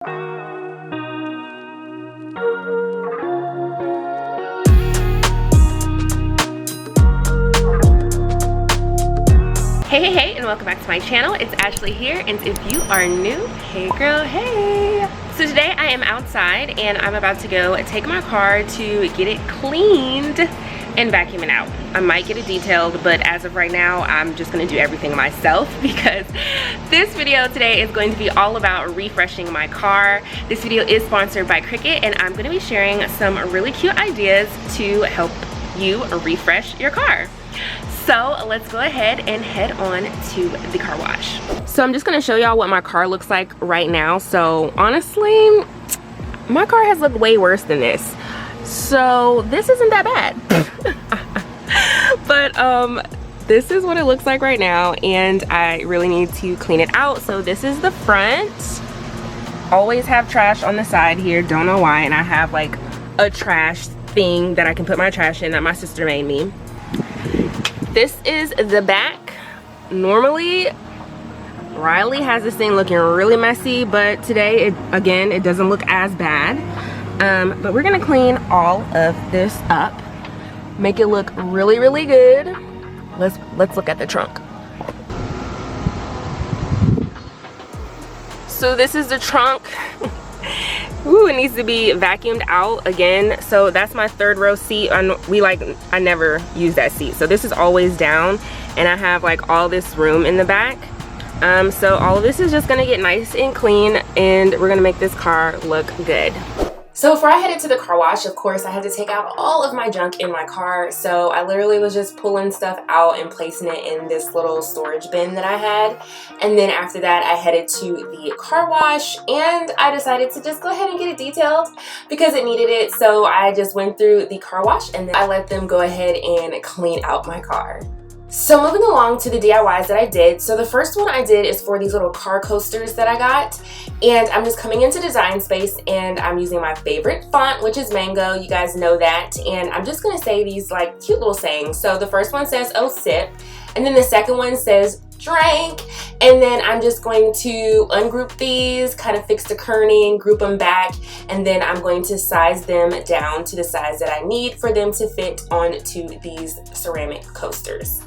Hey, and welcome back to my channel. It's Ashley here, and if you are new, hey girl, hey. So today I am outside and I'm about to go take my car to get it cleaned and vacuum it out. I might get it detailed, but as of right now, I'm just gonna do everything myself because this video today is going to be all about refreshing my car. This video is sponsored by Cricut, and I'm gonna be sharing some really cute ideas to help you refresh your car. So let's go ahead and head on to the car wash. So I'm just gonna show y'all what my car looks like right now. So honestly, my car has looked way worse than this. So this isn't that bad. But this is what it looks like right now, and I really need to clean it out. So this is the front. Always have trash on the side here, don't know why, and I have like a trash thing that I can put my trash in that my sister made me. This is the back. Normally Riley has this thing looking really messy, but today it doesn't look as bad. But we're gonna clean all of this up, make it look really, really good. Let's look at the trunk. So this is the trunk. Ooh, it needs to be vacuumed out again. So that's my third row seat. I never use that seat, so this is always down, and I have like all this room in the back. So all of this is just gonna get nice and clean, and we're gonna make this car look good. So before I headed to the car wash, of course, I had to take out all of my junk in my car. So I literally was just pulling stuff out and placing it in this little storage bin that I had. And then after that, I headed to the car wash, and I decided to just go ahead and get it detailed because it needed it. So I just went through the car wash, and then I let them go ahead and clean out my car. So moving along to the DIYs that I did. So the first one I did is for these little car coasters that I got. And I'm just coming into Design Space, and I'm using my favorite font, which is Mango. You guys know that. And I'm just gonna say these like cute little sayings. So the first one says, "Oh, sip." And then the second one says, "Drink." And then I'm just going to ungroup these, kind of fix the kerning, group them back, and then I'm going to size them down to the size that I need for them to fit onto these ceramic coasters.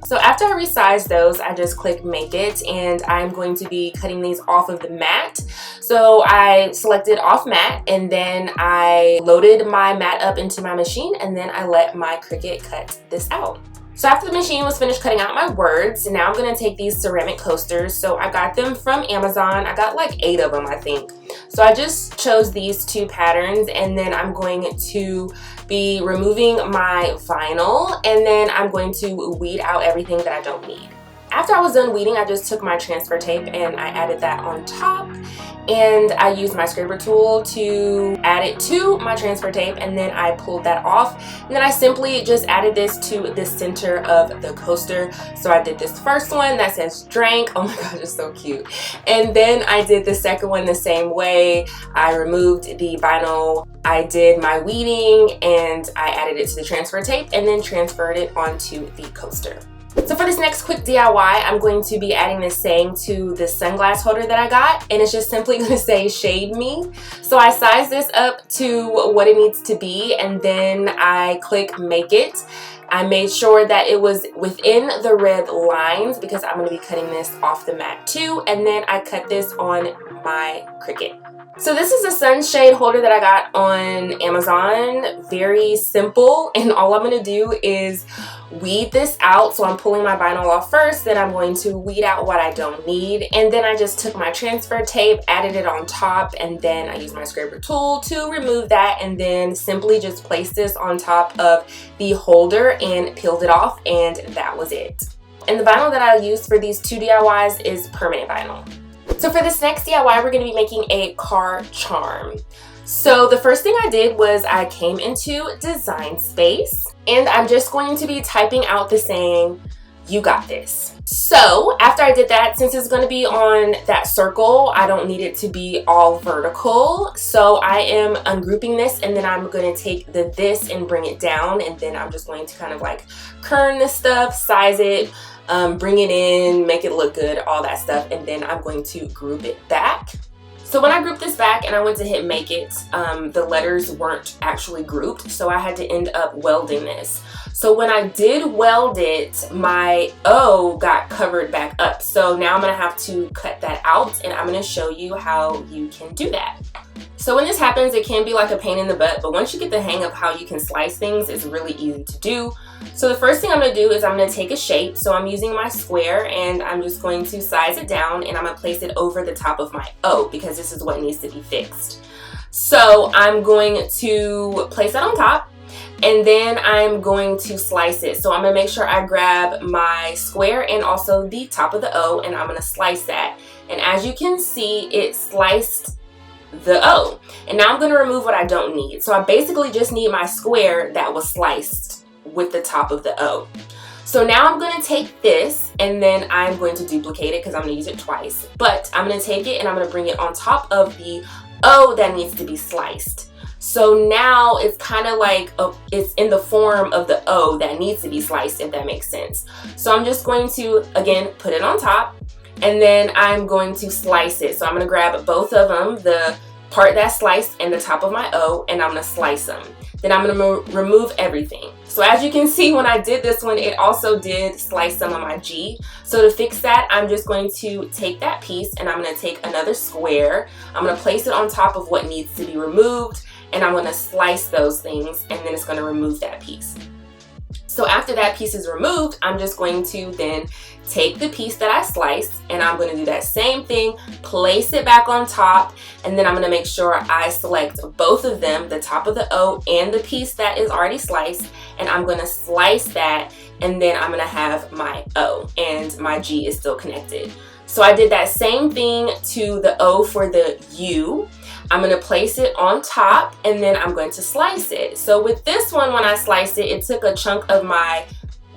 So after I resized those, I just click Make It, and I'm going to be cutting these off of the mat. So I selected off mat, and then I loaded my mat up into my machine, and then I let my Cricut cut this out. So after the machine was finished cutting out my words, now I'm gonna take these ceramic coasters. So I got them from Amazon. I got like 8 of them, I think. So I just chose these 2 patterns, and then I'm going to be removing my vinyl, and then I'm going to weed out everything that I don't need. After I was done weeding, I just took my transfer tape and I added that on top, and I used my scraper tool to add it to my transfer tape, and then I pulled that off, and then I simply just added this to the center of the coaster. So I did this first one that says "Drank." Oh my gosh, it's so cute. And then I did the second one the same way. I removed the vinyl, I did my weeding, and I added it to the transfer tape and then transferred it onto the coaster. So for this next quick DIY, I'm going to be adding this saying to the sunglass holder that I got, and it's just simply going to say "Shade Me." So I sized this up to what it needs to be, and then I click Make It. I made sure that it was within the red lines because I'm going to be cutting this off the mat too, and then I cut this on my Cricut. So this is a sunshade holder that I got on Amazon. Very simple, and all I'm going to do is weed this out. So I'm pulling my vinyl off first, then I'm going to weed out what I don't need, and then I just took my transfer tape, added it on top, and then I used my scraper tool to remove that, and then simply just placed this on top of the holder and peeled it off, and that was it. And the vinyl that I used for these 2 DIYs is permanent vinyl. So for this next DIY, we're going to be making a car charm. So the first thing I did was I came into Design Space, and I'm just going to be typing out the saying, "You got this." So after I did that, since it's going to be on that circle, I don't need it to be all vertical. So I am ungrouping this, and then I'm going to take this and bring it down, and then I'm just going to kind of like kern this stuff, size it, bring it in, make it look good, all that stuff, and then I'm going to group it back. So when I grouped this back and I went to hit make it, the letters weren't actually grouped, so I had to end up welding this. So when I did weld it, my O got covered back up. So now I'm gonna have to cut that out, and I'm gonna show you how you can do that. So when this happens, it can be like a pain in the butt, but once you get the hang of how you can slice things, it's really easy to do. So the first thing I'm gonna do is I'm gonna take a shape. So I'm using my square, and I'm just going to size it down, and I'm gonna place it over the top of my O because this is what needs to be fixed. So I'm going to place that on top, and then I'm going to slice it. So I'm gonna make sure I grab my square and also the top of the O, and I'm gonna slice that. And as you can see, it sliced the O. And now I'm going to remove what I don't need. So I basically just need my square that was sliced with the top of the O. So now I'm going to take this, and then I'm going to duplicate it because I'm going to use it twice. But I'm going to take it and I'm going to bring it on top of the O that needs to be sliced. So now it's kind of like it's in the form of the O that needs to be sliced, if that makes sense. So I'm just going to, again, put it on top. And then I'm going to slice it. So I'm going to grab both of them, the part that's sliced and the top of my O, and I'm going to slice them. Then I'm going to remove everything. So as you can see, when I did this one, it also did slice some of my G. So to fix that, I'm just going to take that piece, and I'm going to take another square. I'm going to place it on top of what needs to be removed, and I'm going to slice those things, and then it's going to remove that piece. So after that piece is removed, I'm just going to then take the piece that I sliced, and I'm going to do that same thing, place it back on top, and then I'm going to make sure I select both of them, the top of the O and the piece that is already sliced, and I'm going to slice that, and then I'm going to have my O, and my G is still connected. So I did that same thing to the O for the U. I'm going to place it on top, and then I'm going to slice it. So with this one, when I sliced it, it took a chunk of my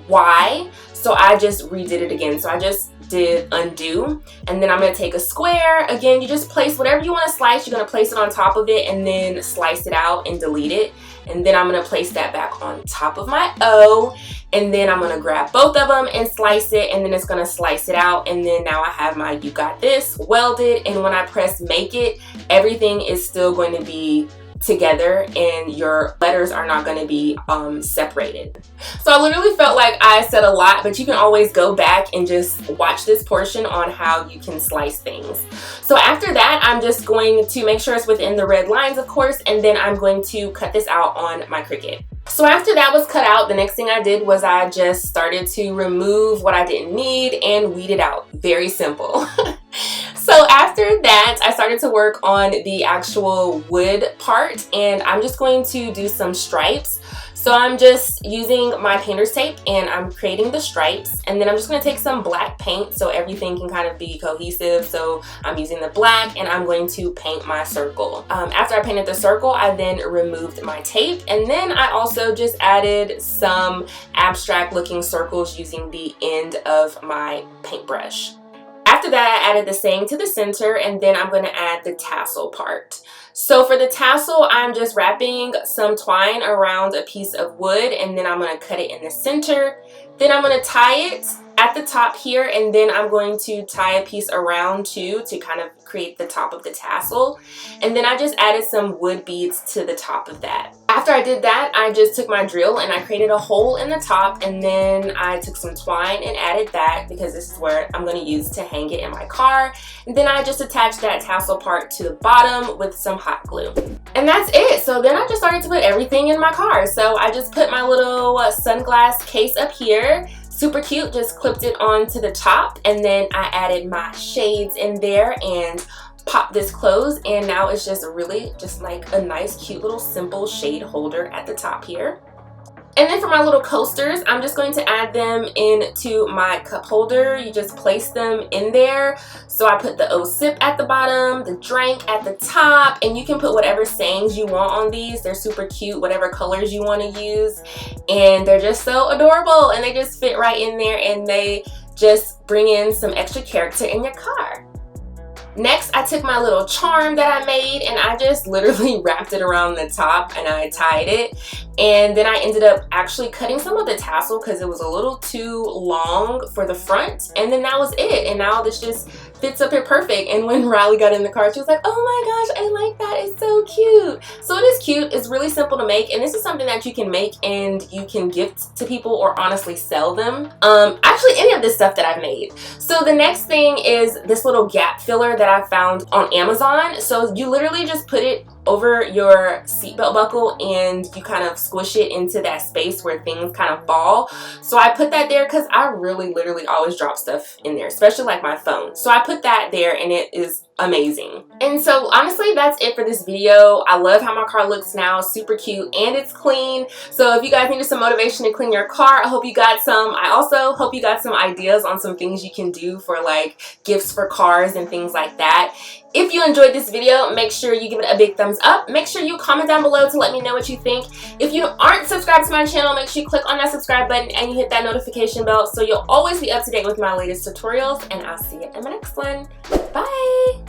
Y, so I just redid it again. So I just did undo, and then I'm going to take a square. Again, you just place whatever you want to slice, you're going to place it on top of it, and then slice it out and delete it. And then I'm going to place that back on top of my O, and then I'm going to grab both of them and slice it, and then it's going to slice it out, and then now I have my You Got This welded. And when I press make it, everything is still going to be together, and your letters are not going to be separated. So I literally felt like I said a lot, but you can always go back and just watch this portion on how you can slice things. So after that, I'm just going to make sure it's within the red lines, of course, and then I'm going to cut this out on my Cricut. So after that was cut out, the next thing I did was I just started to remove what I didn't need and weed it out. Very simple. So after that, I started to work on the actual wood part, and I'm just going to do some stripes. So I'm just using my painter's tape, and I'm creating the stripes, and then I'm just going to take some black paint so everything can kind of be cohesive. So I'm using the black, and I'm going to paint my circle. After I painted the circle, I then removed my tape, and then I also just added some abstract looking circles using the end of my paintbrush. After that, I added the same to the center, and then I'm going to add the tassel part. So for the tassel, I'm just wrapping some twine around a piece of wood, and then I'm going to cut it in the center. Then I'm going to tie it at the top here, and then I'm going to tie a piece around too to kind of create the top of the tassel. And then I just added some wood beads to the top of that. After I did that, I just took my drill and I created a hole in the top, and then I took some twine and added that because this is where I'm going to use to hang it in my car. And then I just attached that tassel part to the bottom with some hot glue. And that's it. So then I just started to put everything in my car. So I just put my little sunglass case up here. Super cute, just clipped it onto the top, and then I added my shades in there and popped this closed, and now it's just really just like a nice cute little simple shade holder at the top here. And then for my little coasters, I'm just going to add them into my cup holder. You just place them in there. So I put the O sip at the bottom, the drink at the top, and you can put whatever sayings you want on these. They're super cute, whatever colors you want to use. And they're just so adorable, and they just fit right in there, and they just bring in some extra character in your car. Next, I took my little charm that I made and I just literally wrapped it around the top and I tied it. And then I ended up actually cutting some of the tassel because it was a little too long for the front. And then that was it. And now this just fits up here perfect. And when Riley got in the car, she was like, oh my gosh, I like that. It's so cute. So it is cute. It's really simple to make. And this is something that you can make and you can gift to people or honestly sell them. Actually, any of this stuff that I've made. So the next thing is this little gap filler that I found on Amazon. So you literally just put it over your seatbelt buckle and you kind of squish it into that space where things kind of fall. So I put that there because I really literally always drop stuff in there, especially like my phone. So I put that there and it is amazing. And so honestly, that's it for this video. I love how my car looks now, super cute, and it's clean. So if you guys needed some motivation to clean your car, I hope you got some. I also hope you got some ideas on some things you can do for like gifts for cars and things like that. If you enjoyed this video, make sure you give it a big thumbs up. Make sure you comment down below to let me know what you think. If you aren't subscribed to my channel, make sure you click on that subscribe button and you hit that notification bell so you'll always be up to date with my latest tutorials, and I'll see you in my next one. Bye!